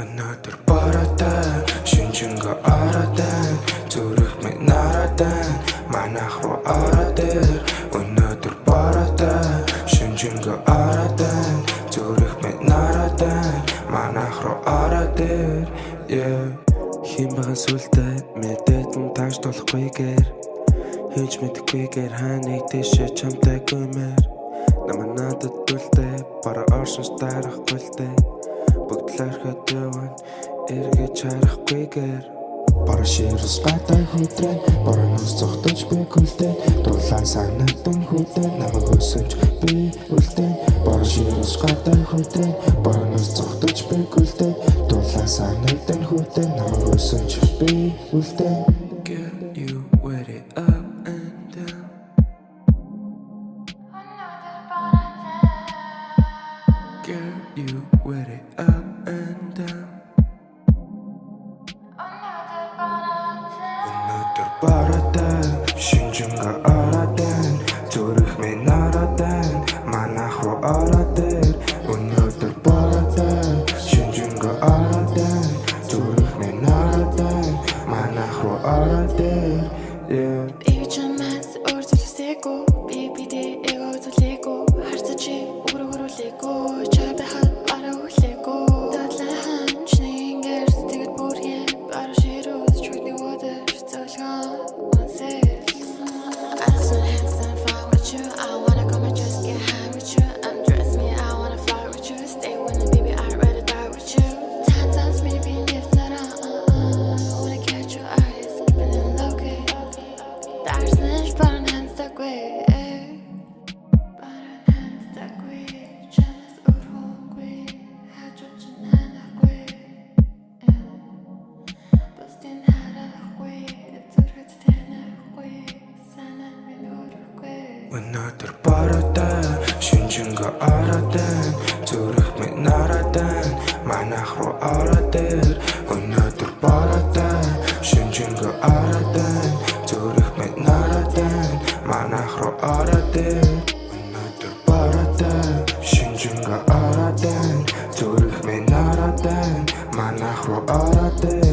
Өнөөдөр бараатай шинжингээ араатай зүрх минь нараатай манайх руу араатай өнөөдөр бараатай шинжингээ араатай зүрх минь нараатай манайх руу араатай Хин байгаа сүлдээ мэдэтэн тааш болохгүйгээр хийж мэдхгүйгээр ханыг дэшээ чамтай гүмээр намайг надад дүлдээ бара оршин старахгүй л дээ бүгдлээрхэ дэвэн эргэж харахгүйгээр Бара ширс гадай хөдрэн бара нус зогтож би гүлдэн дулаан санагдсан хөдөн намайг өсөж би үлдэн бара ширс гадай хөдрэн бара нус зогтож би гүлдэн дулаан санагдсан хөдөн намайг өсөж би үлдэн Girl, you wear it up and down Girl, you wear it up and down Өнөөдөр бараатай шинжингээ араатай зүрх минь нараатай манайх руу араатай өнөөдөр бараатай шинжингээ араатай зүрх минь нараатай манайх руу араатай Baby чамаас өөр зүйлсэйгүү BBD эго зүйлэйгүү харцаа чи өрөөрөлэйгүү чай байхад араа хүлэйгүү дадлахан чиний ингээс тэгэд бүргэн бара ширүүс чүгний өдөр цолгон онсэл I just wanna have some fun with you I wanna come and just get high with you Undress me, I wanna fly with you Stay with me, baby, I'd rather die with you Sometimes maybe if not, wanna catch your eyes Keeping it low-key Дарсанш баран ханцдаггүй баран ханцдаггүй чамаас өрхөнгүй хажууч нанахгүй бусдын харахгүй зүрхэт танахгүй санаа минь өрөхгүй Өнөөдөр бараатай шинжингээ араатай зүрх минь нараатай манайх руу араатай өнөөдөр бараатай шинжингээ араатай зүрх минь нараатай манайх руу араатай өнөөдөр бараатай шинжингээ араатай зүрх минь нараатай манайх руу араатай